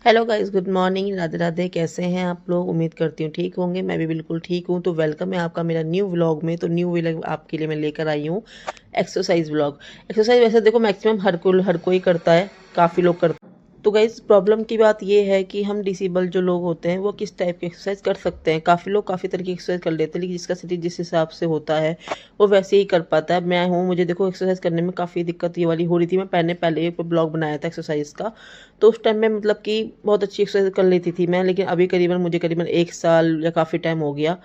Hello guys, good morning, Radhe Radhe. कैसे हैं आप लोग? उम्मीद करती हूँ ठीक होंगे। मैं भी बिल्कुल ठीक हूँ। तो वेलकम है आपका मेरा न्यू व्लॉग में। तो न्यू व्लॉग आपके लिए मैं लेकर आई हूँ एक्सरसाइज व्लॉग। एक्सरसाइज वैसे देखो मैक्सिमम हर कोई करता है, काफ़ी लोग करते हैं। तो गाइस प्रॉब्लम की बात ये है कि हम डिसेबल जो लोग होते हैं वो किस टाइप की एक्सरसाइज कर सकते हैं। काफ़ी लोग काफ़ी तरह की एक्सरसाइज कर लेते हैं, लेकिन जिसका शरीर जिस हिसाब से होता है वो वैसे ही कर पाता है। मैं हूँ, मुझे देखो एक्सरसाइज करने में काफ़ी दिक्कत ये वाली हो रही थी। मैं पहले एक ब्लॉग बनाया था एक्सरसाइज का, तो उस टाइम में मतलब कि बहुत अच्छी एक्सरसाइज कर लेती थी मैं। लेकिन अभी मुझे करीबन 1 साल या काफ़ी टाइम हो गया,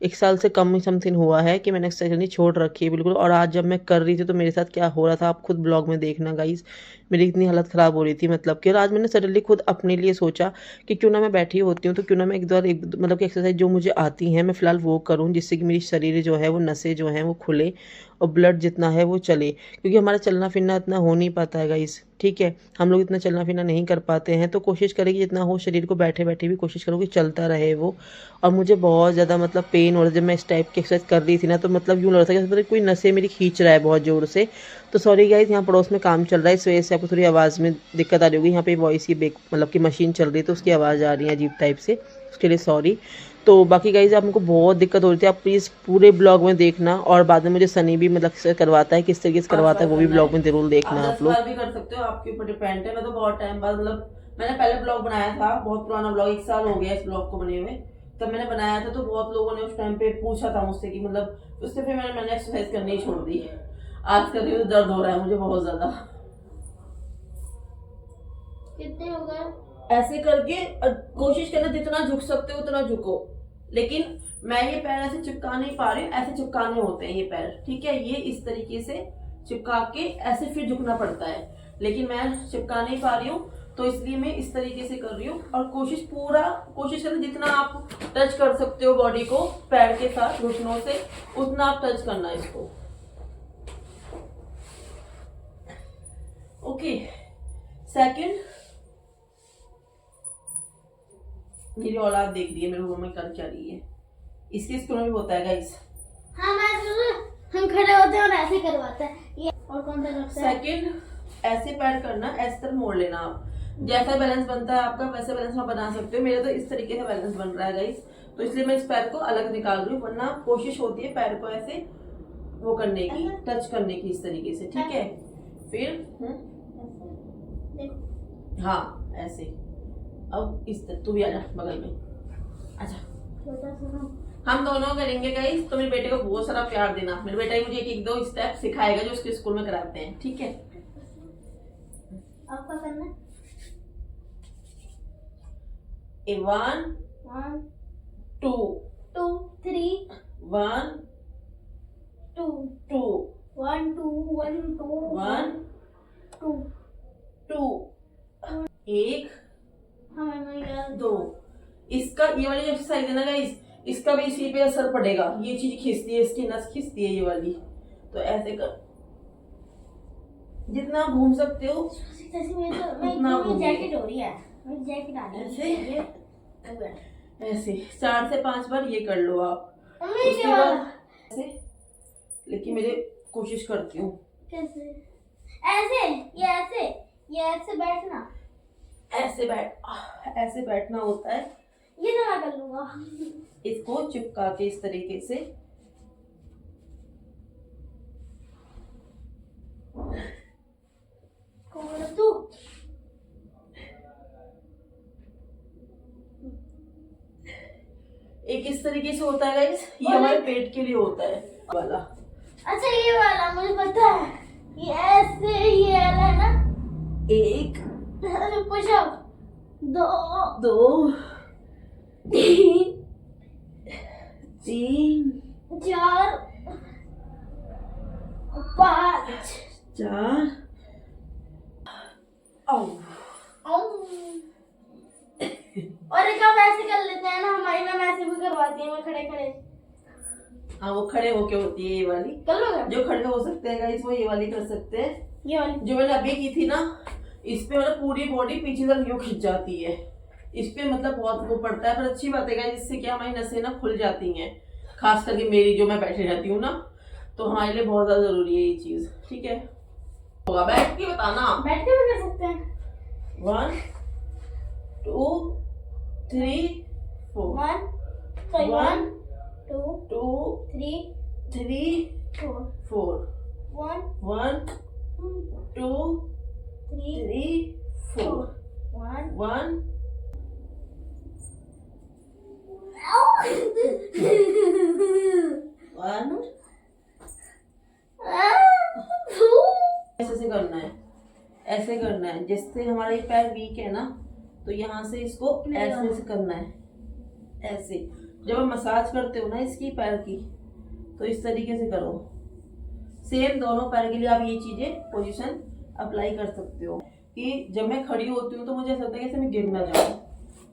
1 साल से कम समथिंग हुआ है कि मैंने एक्सरसाइज करनी छोड़ रखी है बिल्कुल। और आज जब मैं कर रही थी तो मेरे साथ क्या हो रहा था आप खुद ब्लॉग में देखना गाइज। मेरी इतनी हालत ख़राब हो रही थी, मतलब कि। और आज मैंने सडनली खुद अपने लिए सोचा कि क्यों ना मैं बैठी होती हूँ तो क्यों ना मैं एक मतलब कि एक्सरसाइज जो मुझे आती हैं मैं फ़िलहाल वो करूँ, जिससे कि मेरी शरीर जो है वो नसें जो हैं वो खुले और ब्लड जितना है वो चले। क्योंकि हमारा चलना फिरना इतना हो नहीं पाता है गाइस, ठीक है। हम लोग इतना चलना फिरना नहीं कर पाते हैं। तो कोशिश करें कि जितना हो शरीर को बैठे बैठे भी कोशिश करो कि चलता रहे वो। और मुझे बहुत ज़्यादा मतलब पेन हो रहा था जब मैं इस टाइप की एक्सरसाइज कर रही थी ना, तो मतलब यूँ लग रहा था कि कोई नसें मेरी खींच रहा है बहुत ज़ोर से। तो सॉरी गाइस, यहाँ पड़ोस में काम चल रहा है, इस वजह से आपको थोड़ी आवाज़ में दिक्कत आ रही होगी। यहाँ पे वॉइस की मतलब कि मशीन चल रही है तो उसकी आवाज़ आ रही है अजीब टाइप से, उसके लिए सॉरी। तो बाकी गाइस आपको बहुत दिक्कत हो रही थी, आप प्लीज़ पूरे ब्लॉग में देखना। और बाद में मुझे सनी भी मतलब करवाता है, किस तरीके से करवाता है वो भी ब्लॉग में जरूर देखना आप लोग। 10 बार भी कर सकते हो, आपके ऊपर डिपेंड है। मैं तो बहुत टाइम बाद मतलब मैंने पहले ब्लॉग बनाया था, बहुत पुराना ब्लॉग, 1 साल हो गया इस ब्लॉग को बने हुए। तब मैंने बनाया था तो बहुत लोगों ने उस टाइम पे पूछा था मुझसे कि मतलब उससे फिर मैंने एक्सरसाइज करनी ही छोड़ दी। आज कर रही हूँ, दर्द हो रहा है मुझे बहुत ज्यादा। कितने हो गए? ऐसे करके कोशिश करना जितना झुक सकते हो उतना झुको। लेकिन मैं ये पैर ऐसे चिपका नहीं पा रही हूँ, ऐसे चिपकाने होते हैं ये पैर, ठीक है। ये इस तरीके से चिपका के ऐसे फिर झुकना पड़ता है, लेकिन मैं चिपका नहीं पा रही हूँ तो इसलिए मैं इस तरीके से कर रही हूँ। और कोशिश करना जितना आप टच कर सकते हो बॉडी को पैर के साथ घुटनों से, उतना आप टच करना इसको। ओके। सेकंड, मेरी औलाद देख रही है मेरे रूम में कर क्या रही है। इसके स्कूल में भी होता है गाइस। हाँ, हम खड़े होते हैं और ऐसे करवाते हैं ये। और कौन सा लगता है? सेकंड, ऐसे पैर करना, ऐसे तरह मोड़ लेना। आप जैसा बैलेंस बनता है आपका वैसे बैलेंस आप बना सकते हो। मेरा तो इस तरीके से बैलेंस बन रहा है गाइस, तो इसलिए मैं इस पैर को अलग निकाल रही हूँ। वरना कोशिश होती है पैर को ऐसे वो करने की, टच करने की, इस तरीके से, ठीक है। फिर हाँ ऐसे। अब इस तू भी आजा बगल में, अच्छा। हम दोनों करेंगे गाइस। तो मेरे बेटे को बहुत सारा प्यार देना। मेरे बेटा ही मुझे एक दो स्टेप सिखाएगा जो उसके स्कूल में कराते हैं, ठीक है। आपका करना 1 2 2 3 1 2 2 1 2 1 2 1 2 2 1 2। इसका ये वाली एक्सरसाइज है ना गाइस, इसका भी इसी पे असर पड़ेगा। ये चीज खींचती है, इसकी नस खींचती है ये वाली। तो ऐसे कर, जितना घूम सकते हो उतना घूम। जैकेट हो रही है, जैकेट आ रही है। ऐसे 4 से 5 बार ये कर लो आप। उसके बाद ऐसे, लेकिन मेरे कोशिश करती हूँ कैसे, ऐसे, ये ऐसे बैठना, ऐसे बैठना होता है। ये तो मैं कर लूंगा। इसको चिपका के इस तरीके से तू एक इस तरीके से होता है गाइस, ये हमारे पेट के लिए होता है वाला। अच्छा ये वाला मुझे पता है, ये ऐसे ये वाला है ना। 1 पुशअप, 2 3 4 5 4 और एक आप ऐसे कर लेते हैं ना, हमारी मैम ऐसे भी करवाती है, खड़े खड़े। हाँ वो खड़े होके होती है ये वाली। कर लो जो खड़े हो सकते हैं गाइस वो ये वाली कर सकते हैं। ये वाली जो मैंने अभी की थी ना, इस पे मतलब पूरी बॉडी पीछे तक यूं खिंच जाती है। इस पे मतलब बहुत वो पड़ता है, पर अच्छी बात है गाइस, इससे क्या हमारी नसें ना खुल जाती हैं। खास करके मेरी, जो मैं बैठे रहती हूँ ना, तो हमारे लिए बहुत ज्यादा जरूरी है ये चीज, ठीक है। होगा बैठ के बताना, बैठ के भी कर सकते हैं। 1 2 3 4 1 sorry 1 2 2 3 3 4 4 1 1 2 3 3 4 1 1 1 ऐसे करना है, ऐसे करना है। जिससे हमारा ये पैर वीक है ना, तो यहाँ से इसको ऐसे से करना है, ऐसे। जब आप मसाज करते हो ना इसकी पैर की, तो इस तरीके से करो। सेम दोनों पैर के लिए आप ये चीजें पोजीशन अप्लाई कर सकते हो कि जब मैं खड़ी होती हूँ तो मुझे ऐसा लगता है कि मैं गिर ना जाऊँ।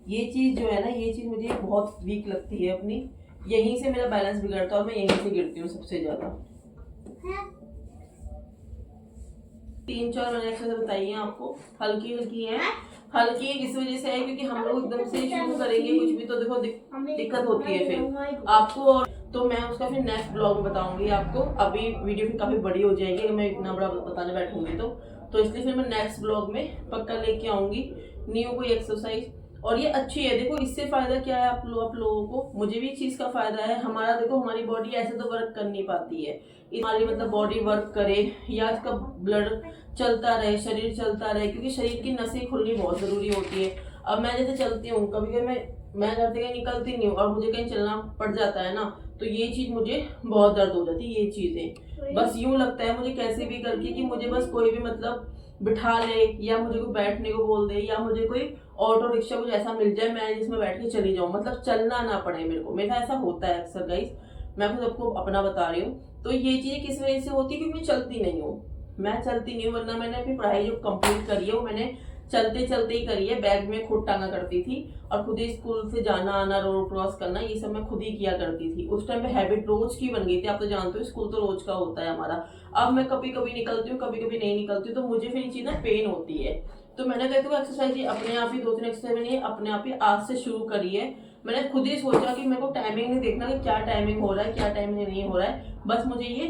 ये चीज जो है ना, ये चीज मुझे बहुत वीक लगती है अपनी, यहीं से मेरा बैलेंस बिगड़ता है और मैं यहीं से गिरती हूँ सबसे ज्यादा। 3-4 मैंने एक्सरसाइज बताई है आपको, हल्की हल्की है। हल्की इस वजह से है क्योंकि हम लोग एकदम से शुरू करेंगे कुछ भी तो देखो दिक्कत होती है फिर आपको, और तो मैं उसका फिर नेक्स्ट ब्लॉग में बताऊंगी आपको। अभी वीडियो फिर काफी बड़ी हो जाएगी अगर मैं इतना बड़ा बताने बैठूंगी तो इसलिए फिर मैं नेक्स्ट ब्लॉग में पक्का लेके आऊंगी न्यू कोई एक्सरसाइज। और ये अच्छी है, देखो इससे फायदा क्या है आप लोगों को, मुझे भी इस चीज का फायदा है। हमारा देखो हमारी बॉडी ऐसे तो वर्क कर नहीं पाती है, हमारी मतलब बॉडी वर्क करे या इसका ब्लड चलता रहे, शरीर चलता रहे, क्योंकि शरीर की नसें खुलनी बहुत जरूरी होती है। अब मैं जैसे चलती हूँ, कभी कभी मैं घर से कहीं निकलती नहीं हूँ और मुझे कहीं चलना पड़ जाता है ना, तो ये चीज मुझे बहुत दर्द हो जाती है। ये चीजें बस यूं लगता है मुझे कैसे भी करके कि मुझे बस कोई भी मतलब बिठा ले या मुझे कोई बैठने को बोल दे या मुझे कोई ऑटो रिक्शा कुछ ऐसा मिल जाए मैं जिसमें बैठ के चली जाऊं, मतलब चलना ना पड़े मेरे को। मेरा ऐसा होता है अक्सर गाइस, मैं खुद आपको अपना बता रही हूँ। तो ये चीजें किस वजह से होती है, क्योंकि मैं चलती नहीं हूँ, मैं चलती नहीं हूँ। वरना मैंने अपनी पढ़ाई जो कंप्लीट करी है वो मैंने चलते चलते ही करी है, बैग में खुद टांगा करती थी और खुद ही स्कूल से जाना आना, रोड क्रॉस करना, ये सब मैं खुद ही किया करती थी। उस टाइम पे हैबिट रोज की बन गई थी। आप तो जानते हो स्कूल तो रोज का होता है हमारा। अब मैं कभी कभी निकलती हूँ, कभी कभी नहीं निकलती हूँ, तो मुझे फिर ये चीज ना पेन होती है। तो मैंने कहती हूँ एक्सरसाइज ये अपने आप ही 2-3 एक्सरसाइज मैंने अपने आप ही आज से शुरू करी है। मैंने खुद ही सोचा कि मेरे को टाइमिंग नहीं देखना कि क्या टाइमिंग हो रहा है क्या टाइमिंग नहीं हो रहा है, बस मुझे ये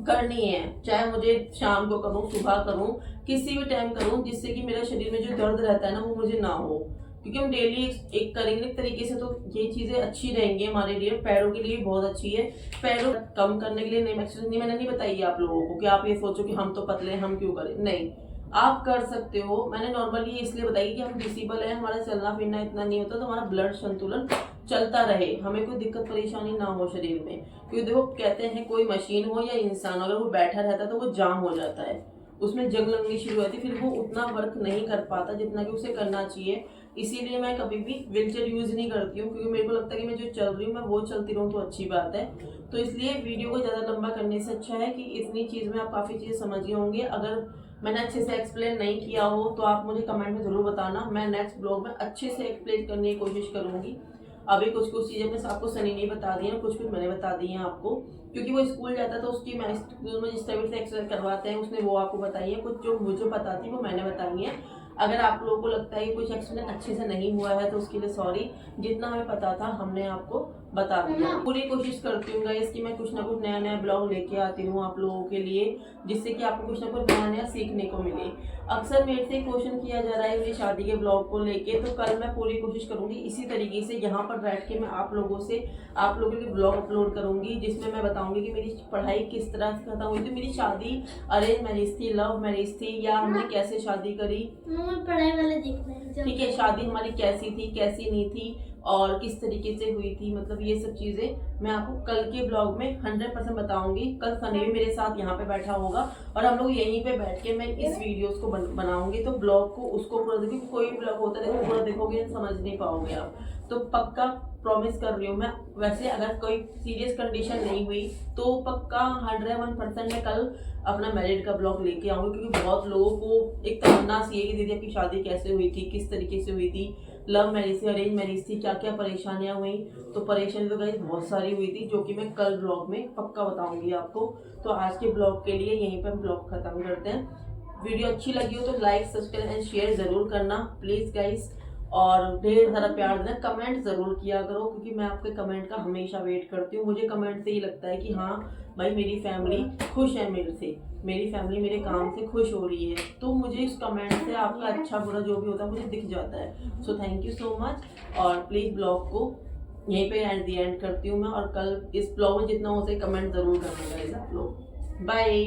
करनी है। चाहे मुझे शाम को करूं, सुबह करूं, किसी भी टाइम करूं, जिससे कि मेरे शरीर में जो दर्द रहता है ना वो मुझे ना हो। क्योंकि हम डेली एक करेंगे एक तरीके से तो ये चीजें अच्छी रहेंगी हमारे लिए। पैरों के लिए बहुत अच्छी है। पैरों कम करने के लिए नहीं एक्सरसाइज नहीं मैंने नहीं बताई आप लोगों को कि आप ये सोचो कि हम तो पतले हम क्यों करें, नहीं आप कर सकते हो। मैंने नॉर्मली इसलिए बताई कि हम डिसेबल है, हमारा चलना फिरना इतना नहीं होता, तो हमारा ब्लड संतुलन चलता रहे, हमें कोई दिक्कत परेशानी ना हो शरीर में। क्योंकि देखो कहते हैं कोई मशीन हो या इंसान अगर वो बैठा रहता है तो वो जाम हो जाता है, उसमें जंग लगनी शुरू होती है, फिर वो उतना वर्क नहीं कर पाता जितना कि उसे करना चाहिए। इसीलिए मैं कभी भी व्हीलचेयर यूज नहीं करती हूँ, क्योंकि मेरे को लगता है कि मैं जो चल रही हूँ मैं वो चलती रहूँ तो अच्छी बात है। तो इसलिए वीडियो को ज्यादा लंबा करने से अच्छा है कि इतनी चीज में आप काफी चीजें समझ गए होंगे। अगर मैंने अच्छे से एक्सप्लेन नहीं किया हो तो आप मुझे कमेंट में जरूर बताना, मैं नेक्स्ट ब्लॉग में अच्छे से एक्सप्लेन करने की कोशिश करूंगी। अभी कुछ चीजें मैं आपको सनी नहीं बता दी हैं, कुछ मैंने बता दी हैं आपको, क्योंकि वो स्कूल जाता है तो उसकी मैं स्कूल में जिस तरह से एक्सरसाइज करवाते हैं उसने वो आपको बताई है। कुछ जो मुझे पता थी वो मैंने बताई है। अगर आप लोगों को लगता है कि कुछ एक्सप्लेन अच्छे से नहीं हुआ है तो उसके लिए सॉरी, जितना हमें पता था हमने आपको बता दिया। पूरी कोशिश करती हूँ गाइस कि मैं कुछ ना कुछ नया नया ब्लॉग लेके आती हूँ आप लोगों के लिए, जिससे कि आपको कुछ ना कुछ नया नया सीखने को मिले। अक्सर मेरे से क्वेश्चन किया जा रहा है मेरी शादी के ब्लॉग को लेके, तो कल मैं पूरी कोशिश करूंगी इसी तरीके से यहाँ पर बैठ के मैं आप लोगों के लिए ब्लॉग अपलोड करूंगी, जिसमें मैं बताऊंगी कि मेरी पढ़ाई किस तरह से खत्म हुई थी, मेरी शादी अरेंज मैरिज थी, लव मैरिज थी, या हमने कैसे शादी करी, पढ़ाई वाले देखना है, ठीक है, शादी हमारी कैसी थी कैसी नहीं थी और किस तरीके से हुई थी, मतलब ये सब चीजें मैं आपको कल के ब्लॉग में 100% बताऊंगी। कल सनी भी मेरे साथ यहाँ पे बैठा होगा और हम लोग यहीं पे बैठ के मैं इस वीडियोस को बनाऊंगी, तो ब्लॉग को उसको पूरा देखिए, कोई भी ब्लॉग होता है देखो पूरा देखोगे समझ नहीं पाओगे आप, तो पक्का प्रॉमिस कर रही हूँ मैं। वैसे अगर कोई सीरियस कंडीशन नहीं हुई तो पक्का 101% मैं कल अपना मैरिड का ब्लॉग लेके आऊंगी, क्योंकि बहुत लोगों को एक तमन्ना सी है कि दीदी आपकी शादी कैसे हुई थी, किस तरीके से हुई थी, लव मैरिज थी अरेंज मैरिज थी, क्या क्या परेशानियां हुई। तो परेशानी तो गाइस बहुत सारी हुई थी, जो कि मैं कल ब्लॉग में पक्का बताऊंगी आपको। तो आज के ब्लॉग के लिए यहीं पर हम ब्लॉग खत्म करते हैं। वीडियो अच्छी लगी हो तो लाइक सब्सक्राइब एंड शेयर जरूर करना प्लीज गाइस। और ढेर सारा प्यार देना, कमेंट ज़रूर किया करो क्योंकि मैं आपके कमेंट का हमेशा वेट करती हूँ। मुझे कमेंट से ही लगता है कि हाँ भाई मेरी फैमिली खुश है मेरे से, मेरी फैमिली मेरे काम से खुश हो रही है, तो मुझे इस कमेंट से आपका अच्छा बुरा जो भी होता है मुझे दिख जाता है। So thank you so much. और प्लीज़ ब्लॉग को यहीं पे एट दी एंड करती हूँ मैं, और कल इस ब्लॉग में जितना हो सके कमेंट ज़रूर करना गाइस आप लोग। बाय।